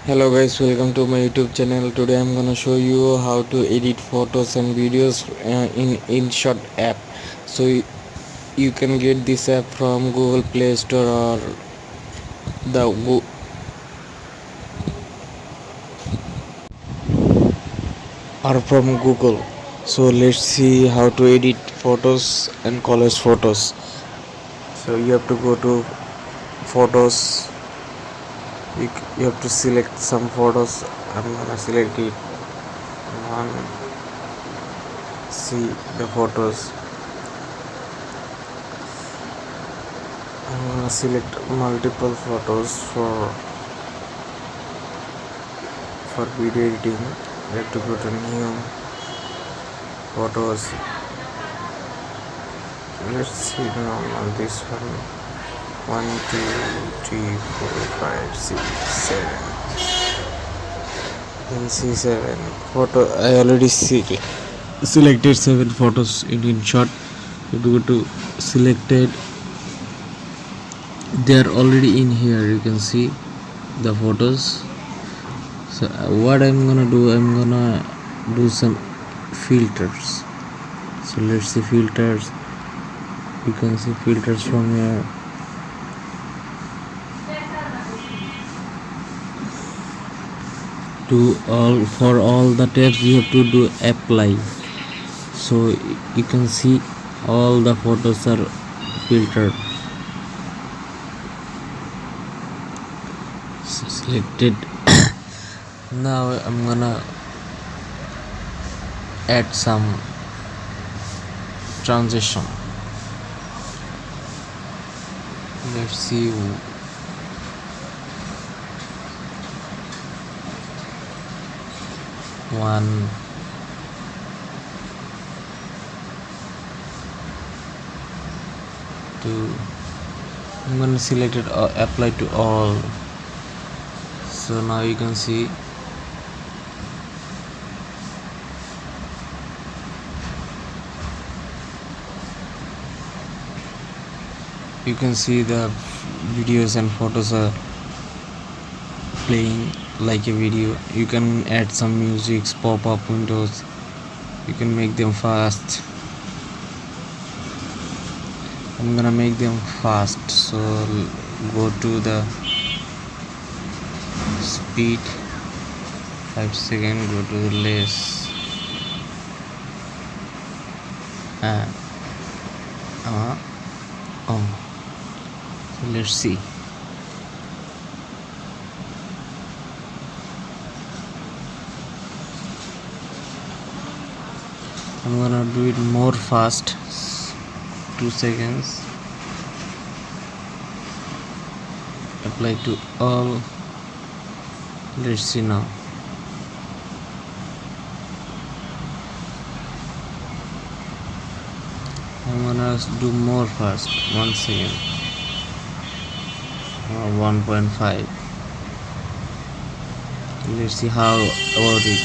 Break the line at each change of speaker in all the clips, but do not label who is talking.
Hello guys, welcome to my YouTube channel. Today I'm gonna show you how to edit photos and videos in InShot app. So you can get this app from Google Play Store or the from Google. So let's see how to edit photos and collage photos. So you have to go to photos. You have to select some photos. I'm gonna select it. One, see the photos. I'm gonna select multiple photos for video editing. You have to go to new photos. Let's see now on this one. 1, 2, 3, 4, 5, 6, 7. You can see 7 photo. I already selected 7 photos in InShot. You go to selected. They are already in here. You can see the photos. So what I'm gonna do some filters. So let's see filters. You can see filters from here. For all the tabs you have to do apply. So you can see all the photos are filtered. So selected. Now I'm gonna add some transition. Let's see. 1, 2. I'm gonna select it, apply to all. So now you can see the videos and photos are playing like a video. You can add some music, pop-up windows. You can make them fast. I'm gonna make them fast, so go to the speed, 5 seconds, go to the less, and so let's see. I'm gonna do it more fast, 2 seconds, apply to all. Let's see now. I'm gonna do more fast, 1 second, 1.5. Let's see how about it.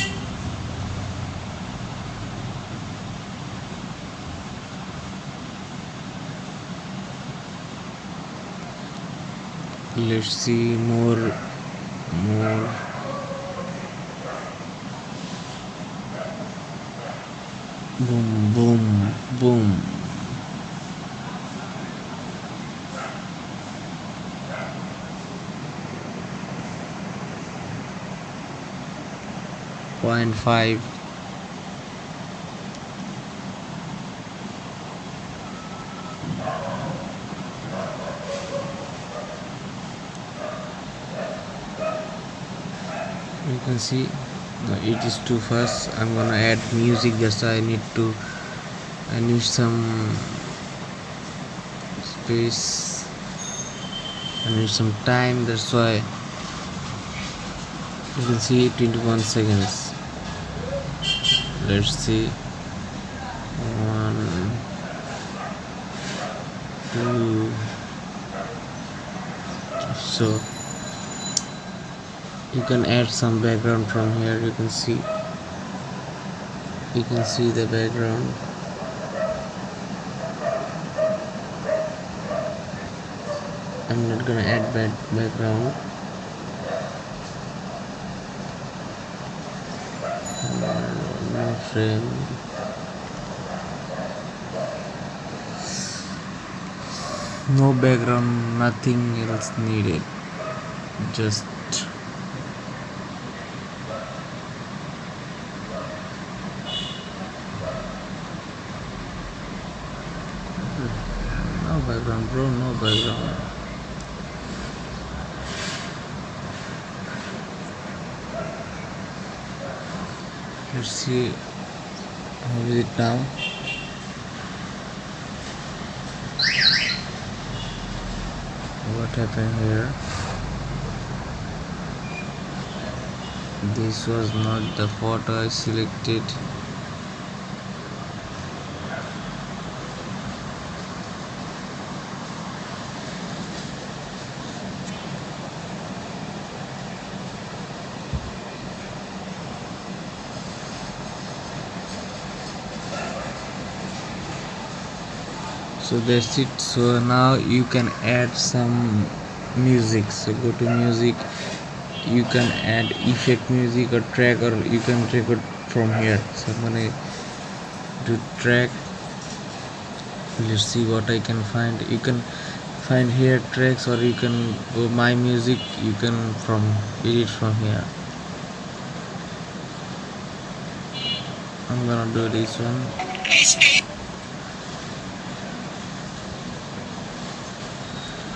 Let's see more. Boom, boom, boom. Point 5. You can see it is too fast. I'm gonna add music. Just I need some space. I need some time. That's why you can see 21 seconds. Let's see. 1, 2. So you can add some background from here. You can see the background. I'm not gonna add background. frame. No background, nothing else needed. Just no background, bro, no background. Let's see how is it now. What happened here? This was not the photo I selected. So that's it. So now you can add some music. So go to music, you can add effect music or track, or you can record from here. So I'm gonna do track. Let's see what I can find. You can find here tracks, or you can go my music, you can from edit from here. I'm gonna do this one.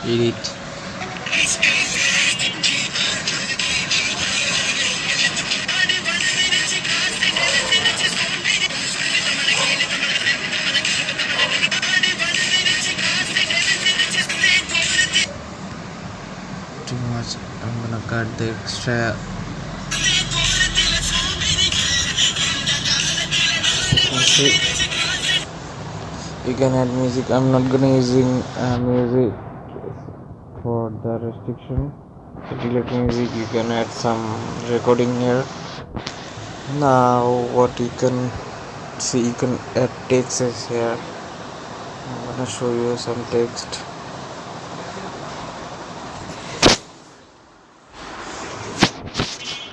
Edit. Too much. I'm gonna cut the extra. Okay. You can add music. I'm not gonna using music for the restriction. So delete music. You can add some recording here. Now what you can see, you can add text here. I'm gonna show you some text.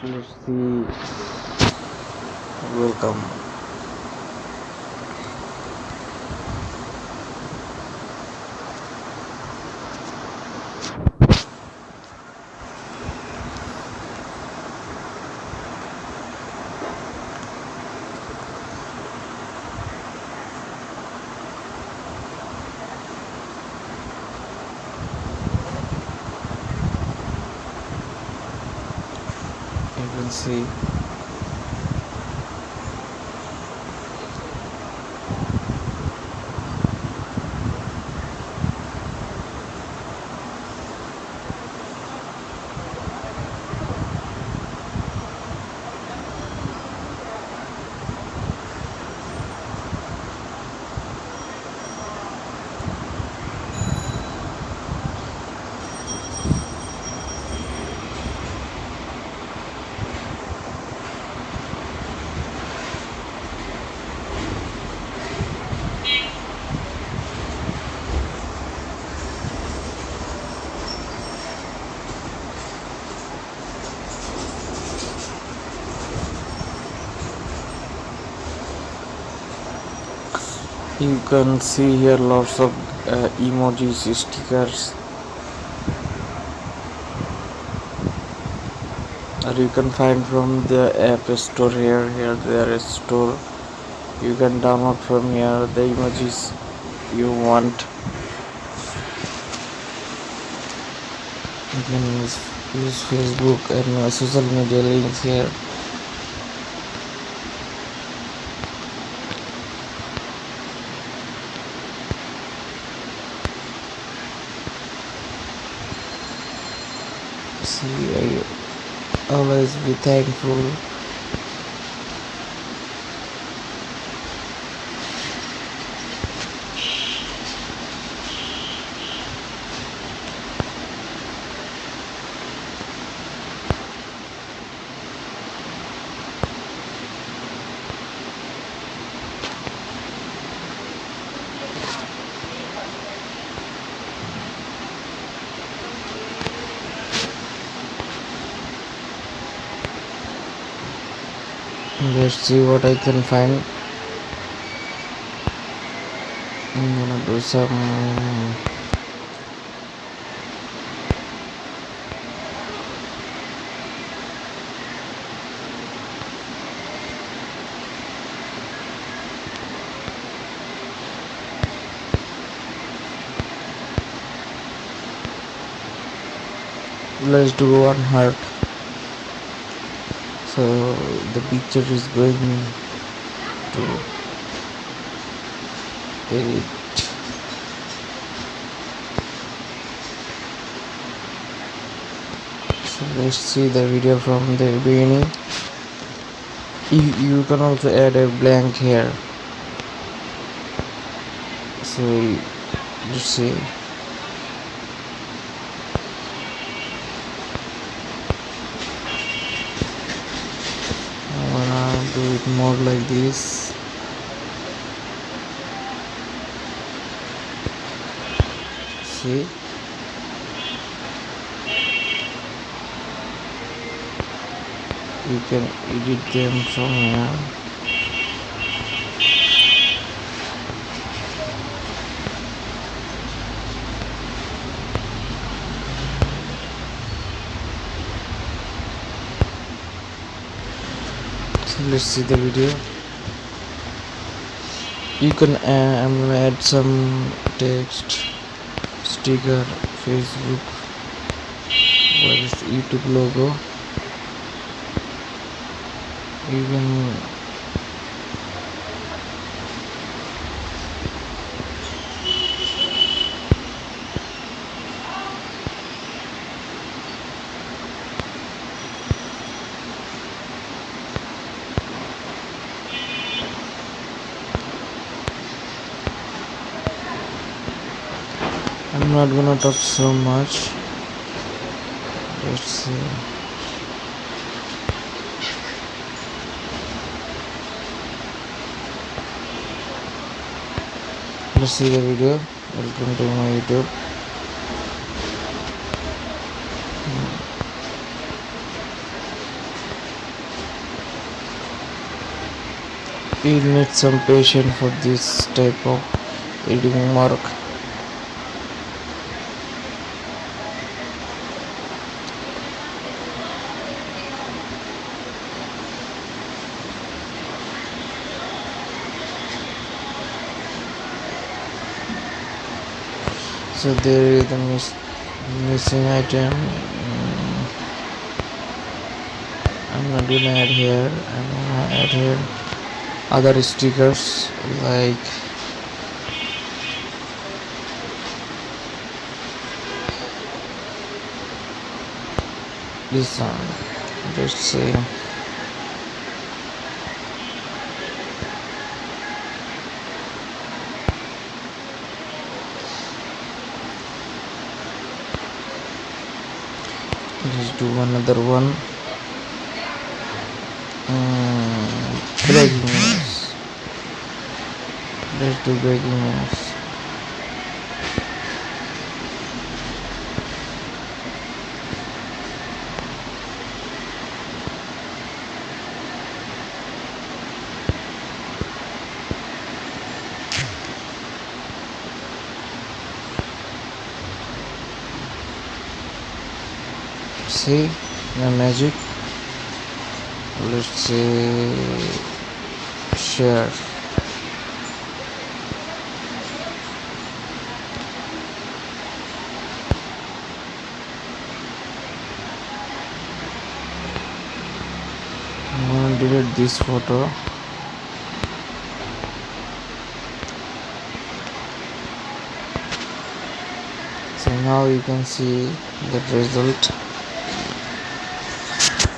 Let's see. Welcome. You can see. You can see here lots of emojis, stickers, or you can find from the app store here. Here there is store. You can download from here the emojis you want. You can use Facebook and social media links here. See, I always be thankful. Let's see what I can find. I'm gonna do some. Let's do one heart. So the picture is going to edit. So let's see the video from the beginning. You can also add a blank here. So let's see. I wanna do it more like this. See, you can edit them from here. So let's see the video. You can add some text, sticker, Facebook, where is the YouTube logo. You can I'm not gonna talk so much. Let's see. Let's see the video. Welcome to my YouTube. You need some patience for this type of editing work. So there is the missing item. I'm not gonna add here. I'm gonna add here other stickers like this one. Let's see. Let's do another one. Breaking news. Let's do breaking news. See the magic. Let's say share. I'm gonna delete this photo. So now you can see the result.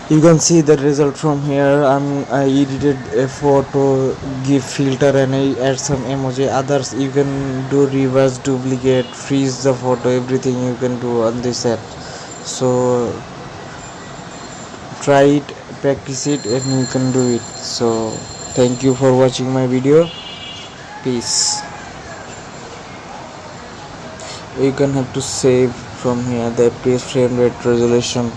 You can see the result from here. I edited a photo, give filter, and I add some emoji. Others you can do reverse, duplicate, freeze the photo, everything you can do on this app. So try it, practice it, and you can do it. So thank you for watching my video. Peace. You can have to save from here the FPS frame rate resolution.